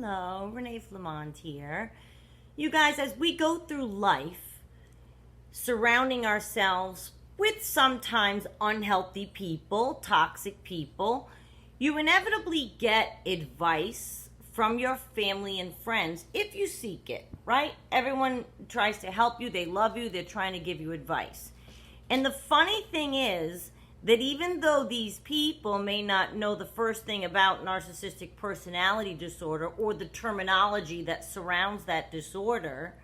Hello, Renee Flamond here. You guys, as we go through life, surrounding ourselves with sometimes unhealthy people, toxic people, you inevitably get advice from your family and friends if you seek it, right? Everyone tries to help you, they love you, they're trying to give you advice. And the funny thing is that even though these people may not know the first thing about narcissistic personality disorder or the terminology that surrounds that disorder,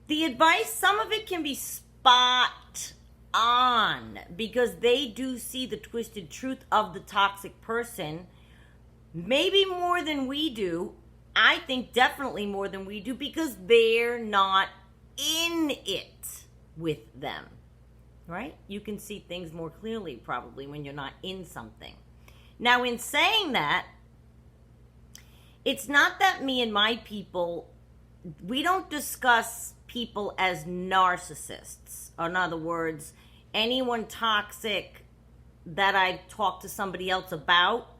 the advice, some of it can be spot on because they do see the twisted truth of the toxic person, maybe more than we do. I think definitely more than we do because they're not in it with them. Right? You can see things more clearly probably when you're not in something. Now, in saying that, it's not that me and my people, we don't discuss people as narcissists. In other words, anyone toxic that I've talked to somebody else about,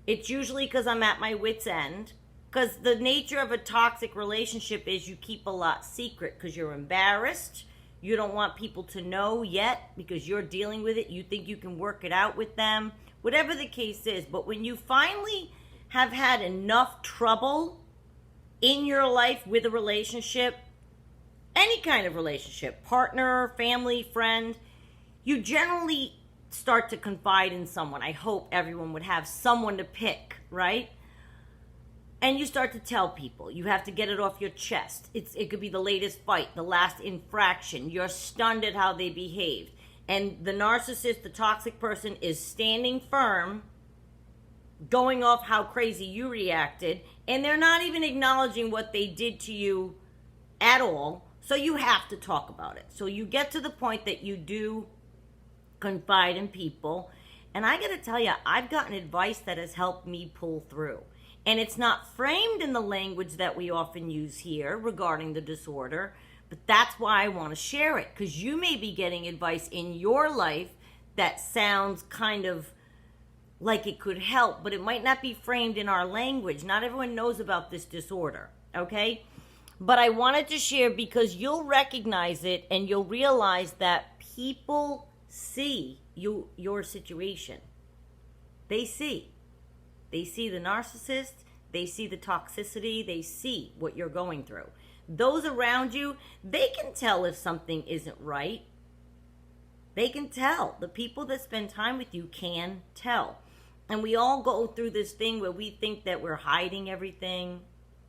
it's usually because I'm at my wit's end. Because the nature of a toxic relationship is you keep a lot secret because you're embarrassed. You don't want people to know yet because you're dealing with it. You think you can work it out with them, whatever the case is. But when you finally have had enough trouble in your life with a relationship, any kind of relationship, partner, family, friend, you generally start to confide in someone. I hope everyone would have someone to pick, right? And you start to tell people. You have to get it off your chest. It could be the latest fight, the last infraction. You're stunned at how they behaved. And the narcissist, the toxic person, is standing firm, going off how crazy you reacted, and they're not even acknowledging what they did to you at all. So you have to talk about it. So you get to the point that you do confide in people. And I got to tell you, I've gotten advice that has helped me pull through. And it's not framed in the language that we often use here regarding the disorder, but that's why I want to share it, because you may be getting advice in your life that sounds kind of like it could help, but it might not be framed in our language. Not everyone knows about this disorder, okay? But I wanted to share because you'll recognize it and you'll realize that people see your situation. They see. They see the narcissist, they see the toxicity, they see what you're going through. Those around you, they can tell if something isn't right. They can tell. The people that spend time with you can tell. And we all go through this thing where we think that we're hiding everything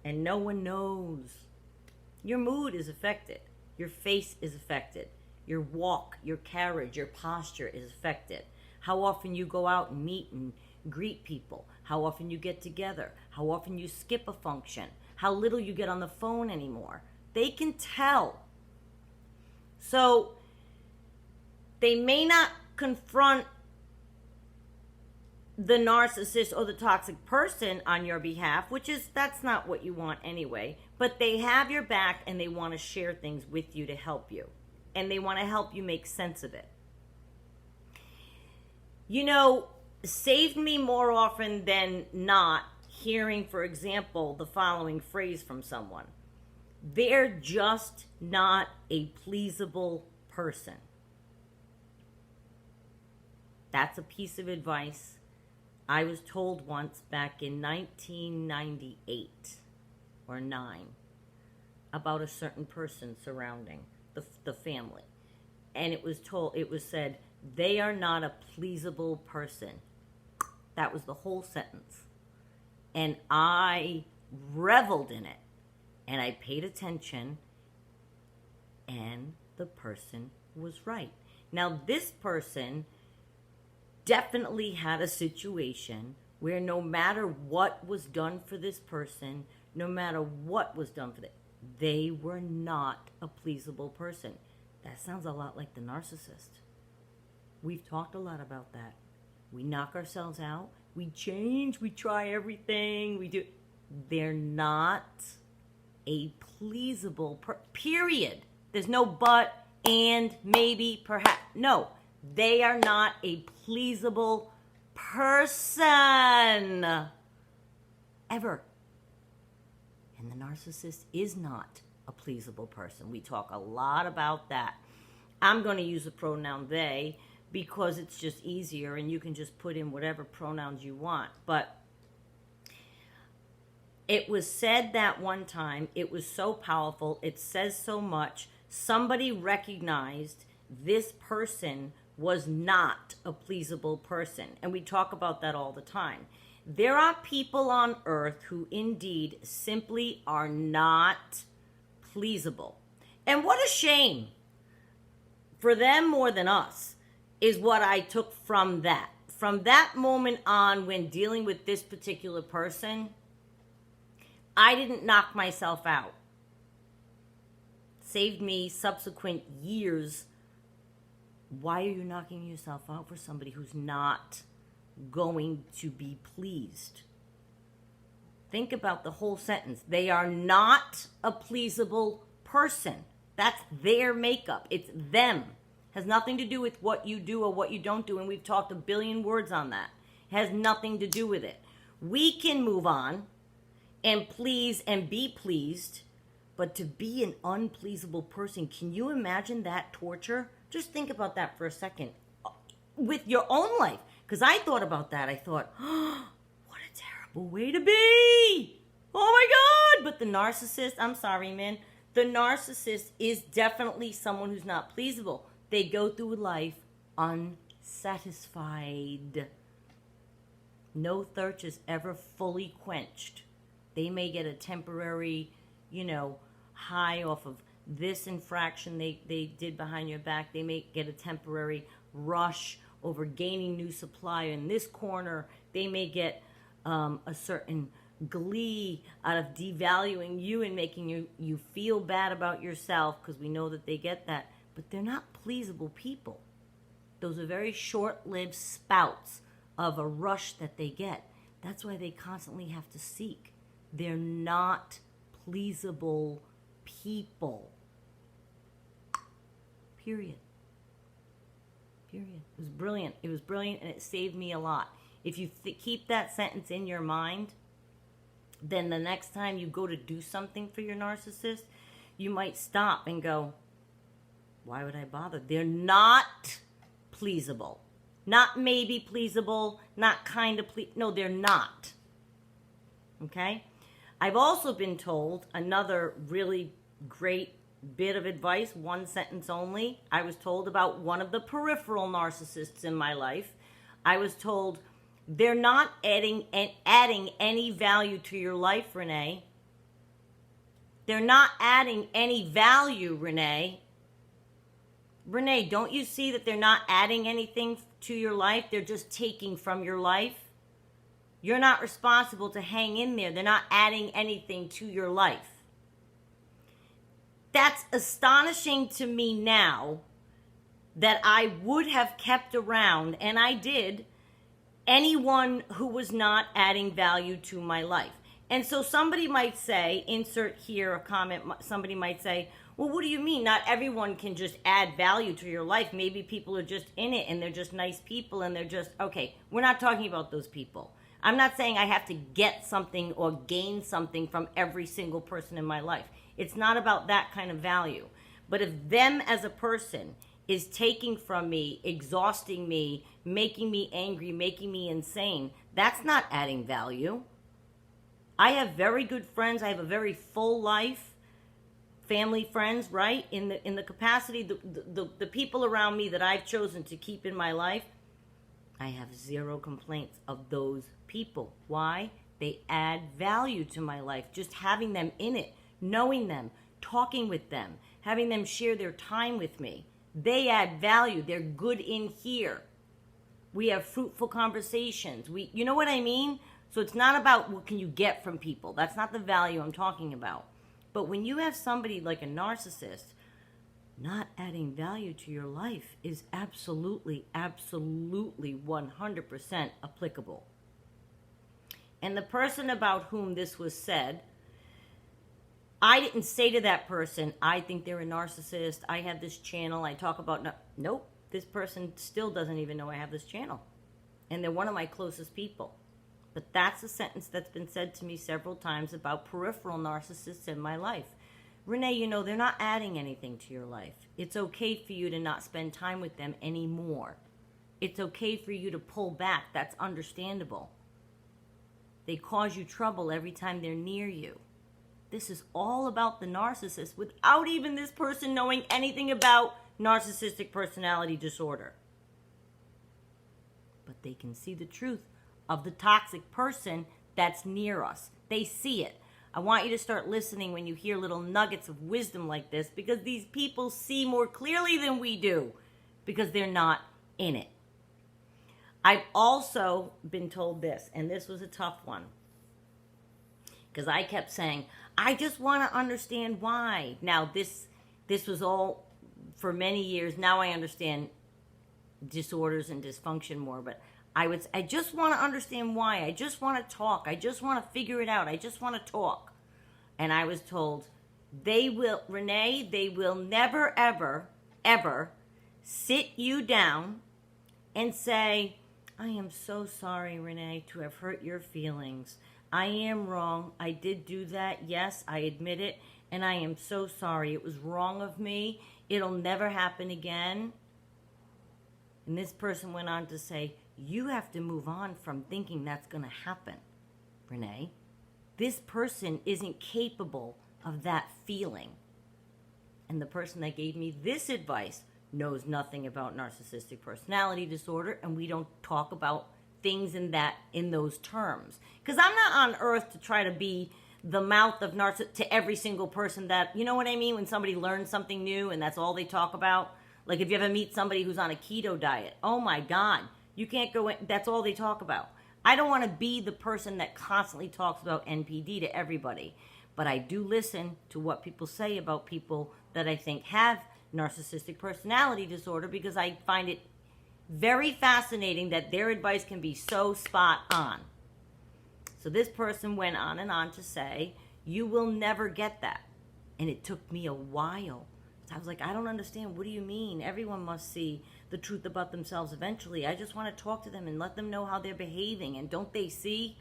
and no one knows. Your mood is affected. Your face is affected. Your walk, your carriage, your posture is affected. How often you go out and meet and greet people, how often you get together, how often you skip a function, how little you get on the phone anymore. They can tell. So they may not confront the narcissist or the toxic person on your behalf, that's not what you want anyway, but they have your back and they want to share things with you to help you, and they want to help you make sense of it. You know, saved me more often than not hearing, for example, the following phrase from someone. They're just not a pleasable person. That's a piece of advice I was told once back in 1998 or 9 about a certain person surrounding the family. And it was said, they are not a pleasable person. That was the whole sentence. And I reveled in it. And I paid attention. And the person was right. Now, this person definitely had a situation where no matter what was done for this person, no matter what was done for them, they were not a pleasable person. That sounds a lot like the narcissist. We've talked a lot about that. We knock ourselves out. We change. We try everything. We do. They're not a pleasable period. There's no but, and, maybe, perhaps. No, they are not a pleasable person. Ever. And the narcissist is not a pleasable person. We talk a lot about that. I'm going to use the pronoun they because it's just easier and you can just put in whatever pronouns you want. But it was said that one time, it was so powerful, it says so much. Somebody recognized this person was not a pleasable person. And we talk about that all the time. There are people on earth who indeed simply are not pleasable. And what a shame. For them more than us is what I took from that. From that moment on, when dealing with this particular person, I didn't knock myself out. Saved me subsequent years. Why are you knocking yourself out for somebody who's not going to be pleased? Think about the whole sentence. They are not a pleasable person. That's their makeup. It's them. Has nothing to do with what you do or what you don't do. And we've talked a billion words on that. Has nothing to do with it. We can move on and please and be pleased. But to be an unpleasable person, can you imagine that torture? Just think about that for a second. With your own life. Because I thought about that. I thought, oh, what a terrible way to be. Oh my God. But the narcissist, I'm sorry, man. The narcissist is definitely someone who's not pleasable. They go through life unsatisfied. No thirst is ever fully quenched. They may get a temporary, high off of this infraction they did behind your back. They may get a temporary rush over gaining new supply in this corner. They may get a certain glee out of devaluing you and making you feel bad about yourself, because we know that they get that. But they're not pleasable people. Those are very short-lived spouts of a rush that they get. That's why they constantly have to seek. They're not pleasable people. Period. Period. It was brilliant. It was brilliant, and it saved me a lot. If you keep that sentence in your mind, then the next time you go to do something for your narcissist, you might stop and go, why would I bother? They're not pleasable. Not maybe pleasable, not kind of no, they're not. Okay? I've also been told another really great bit of advice, one sentence only. I was told about one of the peripheral narcissists in my life. I was told, they're not adding any value to your life, Renee. They're not adding any value, Renee. Renee, don't you see that they're not adding anything to your life? They're just taking from your life. You're not responsible to hang in there. They're not adding anything to your life. That's astonishing to me now, that I would have kept around, and I did, anyone who was not adding value to my life. And so somebody might say, insert here a comment, somebody might say, well, what do you mean? Not everyone can just add value to your life. Maybe people are just in it and they're just nice people and they're just, okay, we're not talking about those people. I'm not saying I have to get something or gain something from every single person in my life. It's not about that kind of value. But if them as a person is taking from me, exhausting me, making me angry, making me insane, that's not adding value. I have very good friends. I have a very full life, family, friends, right? In the capacity, the people around me that I've chosen to keep in my life, I have zero complaints of those people. Why? They add value to my life. Just having them in it, knowing them, talking with them, having them share their time with me. They add value. They're good in here. We have fruitful conversations. You know what I mean? So it's not about what can you get from people. That's not the value I'm talking about. But when you have somebody like a narcissist, not adding value to your life is absolutely, absolutely 100% applicable. And the person about whom this was said, I didn't say to that person, I think they're a narcissist, I have this channel, I talk about... Nope, this person still doesn't even know I have this channel. And they're one of my closest people. But that's a sentence that's been said to me several times about peripheral narcissists in my life. Renee, you know, they're not adding anything to your life. It's okay for you to not spend time with them anymore. It's okay for you to pull back. That's understandable. They cause you trouble every time they're near you. This is all about the narcissist without even this person knowing anything about narcissistic personality disorder. But they can see the truth of the toxic person that's near us. They see it. I want you to start listening when you hear little nuggets of wisdom like this, because these people see more clearly than we do because they're not in it. I've also been told this, and this was a tough one, because I kept saying, I just want to understand why. Now, this was all for many years. Now I understand disorders and dysfunction more, but I just want to understand why. I just want to talk. I just want to figure it out. I just want to talk. And I was told, Renee, they will never, ever, ever sit you down and say, I am so sorry, Renee, to have hurt your feelings. I am wrong. I did do that. Yes, I admit it. And I am so sorry. It was wrong of me. It'll never happen again. And this person went on to say, you have to move on from thinking that's going to happen, Renee. This person isn't capable of that feeling. And the person that gave me this advice knows nothing about narcissistic personality disorder, and we don't talk about things in those terms. Because I'm not on earth to try to be the mouth of narcissist to every single person that, you know what I mean, when somebody learns something new and that's all they talk about. Like if you ever meet somebody who's on a keto diet, oh my God, you can't go in, that's all they talk about. I don't want to be the person that constantly talks about NPD to everybody, but I do listen to what people say about people that I think have narcissistic personality disorder, because I find it very fascinating that their advice can be so spot on. So this person went on and on to say, you will never get that. And it took me a while. So I was like, I don't understand. What do you mean? Everyone must see the truth about themselves eventually. I just want to talk to them and let them know how they're behaving. And don't they see?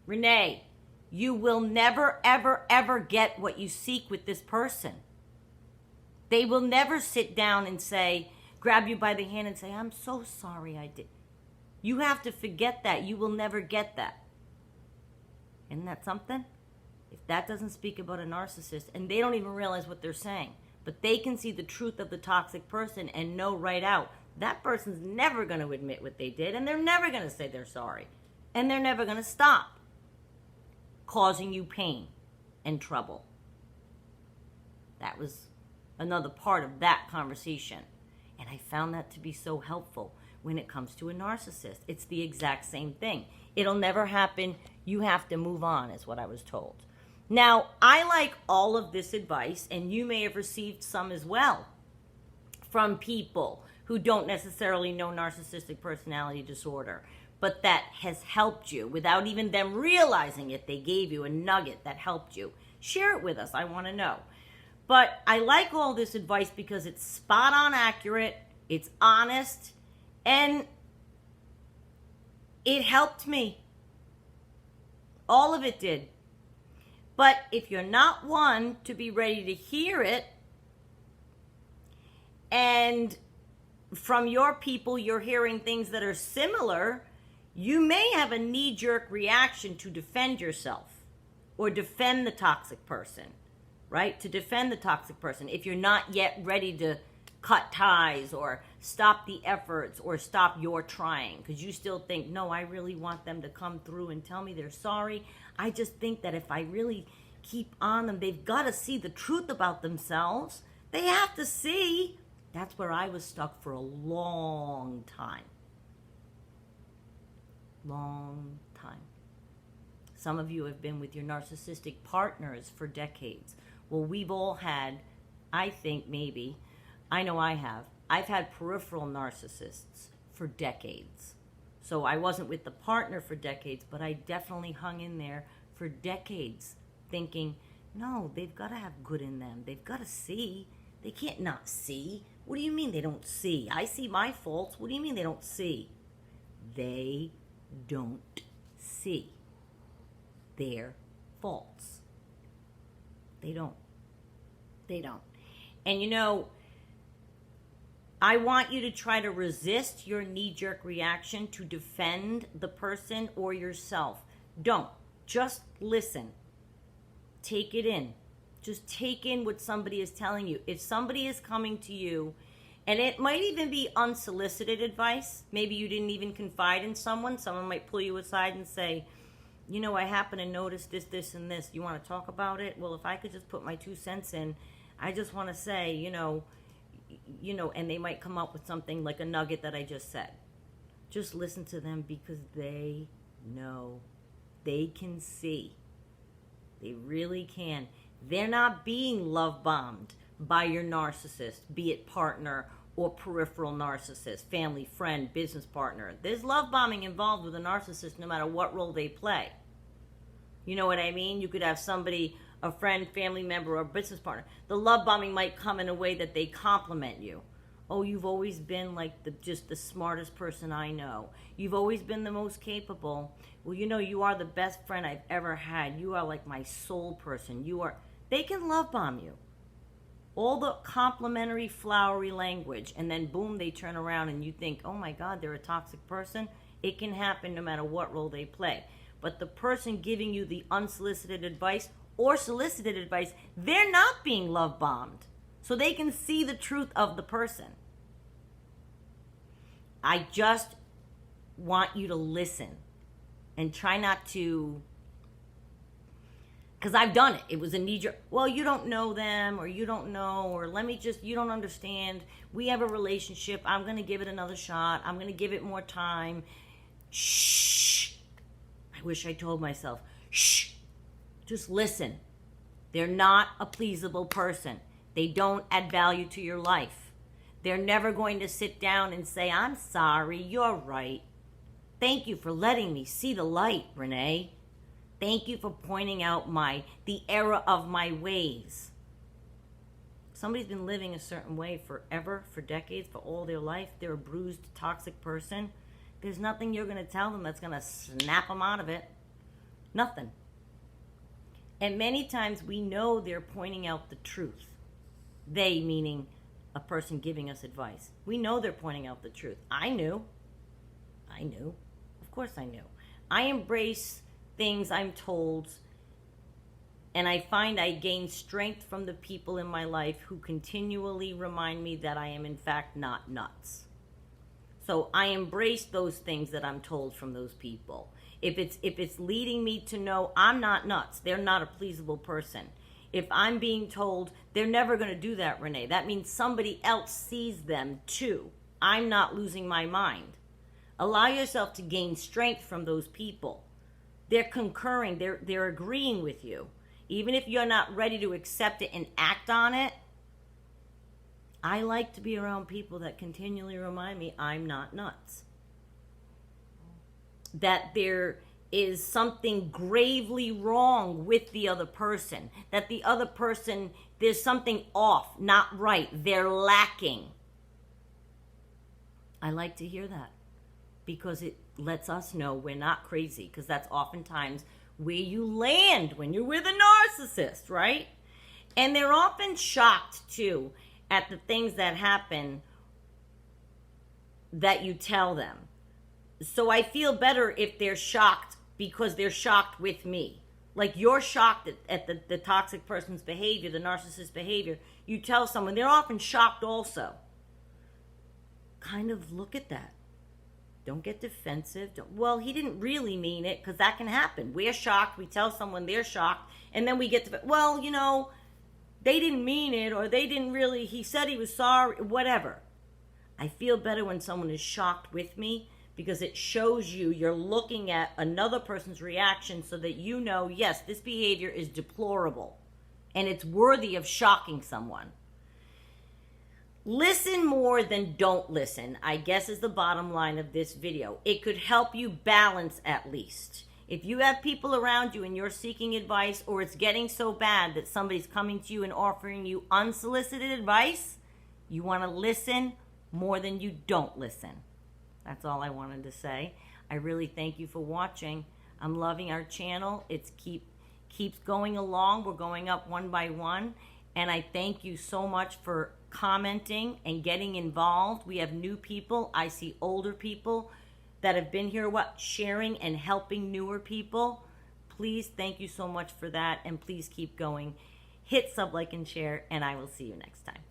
Renee, you will never, ever, ever get what you seek with this person. They will never sit down and say, grab you by the hand and say, I'm so sorry I did. You have to forget that. You will never get that. Isn't that something? If that doesn't speak about a narcissist, and they don't even realize what they're saying, but they can see the truth of the toxic person and know right out, that person's never going to admit what they did, and they're never going to say they're sorry. And they're never going to stop causing you pain and trouble. That was another part of that conversation. And I found that to be so helpful when it comes to a narcissist. It's the exact same thing. It'll never happen. You have to move on, is what I was told. Now, I like all of this advice, and you may have received some as well from people who don't necessarily know narcissistic personality disorder, but that has helped you without even them realizing it. They gave you a nugget that helped you. Share it with us. I want to know. But I like all this advice because it's spot on accurate, it's honest, and it helped me. All of it did. But if you're not one to be ready to hear it, and from your people you're hearing things that are similar, you may have a knee-jerk reaction to defend yourself or defend the toxic person. Right? To defend the toxic person. If you're not yet ready to cut ties or stop the efforts or stop your trying, because you still think, no, I really want them to come through and tell me they're sorry. I just think that if I really keep on them, they've got to see the truth about themselves. They have to see. That's where I was stuck for a long time. Long time. Some of you have been with your narcissistic partners for decades. Well, we've all had, I think maybe, I know I have, I've had peripheral narcissists for decades. So I wasn't with the partner for decades, but I definitely hung in there for decades thinking, no, they've got to have good in them. They've got to see. They can't not see. What do you mean they don't see? I see my faults. What do you mean they don't see? They don't see. their faults. They don't. They don't. And you know, I want you to try to resist your knee-jerk reaction to defend the person or yourself. Don't. Just listen. Take it in. Just take in what somebody is telling you. If somebody is coming to you, and it might even be unsolicited advice, maybe you didn't even confide in someone. Someone might pull you aside and say, you know, I happen to notice this, this, and this. You want to talk about it? Well, if I could just put my 2 cents in, I just want to say, you know, and they might come up with something like a nugget that I just said. Just listen to them because they know. They can see. They really can. They're not being love bombed by your narcissist, be it partner or peripheral narcissist, family, friend, business partner. There's love bombing involved with a narcissist no matter what role they play. You know what I mean? You could have somebody, a friend, family member, or business partner. The love bombing might come in a way that they compliment you. Oh, you've always been like just the smartest person I know. You've always been the most capable. Well, you know, you are the best friend I've ever had. You are like my soul person. They can love bomb you. All the complimentary, flowery language, and then boom, they turn around and you think, oh my God, they're a toxic person. It can happen no matter what role they play. But the person giving you the unsolicited advice or solicited advice, they're not being love bombed. So they can see the truth of the person. I just want you to listen and try not to, because I've done it. It was a knee-jerk, well, you don't know them, or you don't know, or you don't understand. We have a relationship. I'm going to give it another shot. I'm going to give it more time. Shh. I wish I told myself, shh. Just listen. They're not a pleasable person. They don't add value to your life. They're never going to sit down and say, I'm sorry, you're right. Thank you for letting me see the light, Renee. Thank you for pointing out the error of my ways. Somebody's been living a certain way forever, for decades, for all their life. They're a bruised, toxic person. There's nothing you're going to tell them that's going to snap them out of it. Nothing. And many times we know they're pointing out the truth. They, meaning a person giving us advice. We know they're pointing out the truth. I knew. Of course I knew. I embrace things I'm told, and I find I gain strength from the people in my life who continually remind me that I am in fact not nuts. So I embrace those things that I'm told from those people. If it's leading me to know I'm not nuts, they're not a pleasable person. If I'm being told they're never going to do that, Renee, that means somebody else sees them too. I'm not losing my mind. Allow yourself to gain strength from those people. They're concurring, they're agreeing with you. Even if you're not ready to accept it and act on it, I like to be around people that continually remind me I'm not nuts. That there is something gravely wrong with the other person. That the other person, there's something off, not right. They're lacking. I like to hear that because it lets us know we're not crazy, because that's oftentimes where you land when you're with a narcissist, right? And they're often shocked too at the things that happen that you tell them. So I feel better if they're shocked because they're shocked with me. Like you're shocked at the toxic person's behavior, the narcissist's behavior. You tell someone, they're often shocked also. Kind of look at that. Don't get defensive. Well, he didn't really mean it, because that can happen. We're shocked. We tell someone they're shocked. And then we get to, well, you know, they didn't mean it, or they didn't really, he said he was sorry, whatever. I feel better when someone is shocked with me, because it shows you're looking at another person's reaction so that you know, yes, this behavior is deplorable and it's worthy of shocking someone. Listen more than don't listen, I guess, is the bottom line of this video. It could help you balance at least. If you have people around you and you're seeking advice, or it's getting so bad that somebody's coming to you and offering you unsolicited advice, you want to listen more than you don't listen. That's all I wanted to say. I really thank you for watching. I'm loving our channel. It's keeps going along. We're going up one by one. And I thank you so much for commenting and getting involved. We have new people. I see older people that have been here, sharing and helping newer people. Please, thank you so much for that. And please keep going. Hit sub, like, and share. And I will see you next time.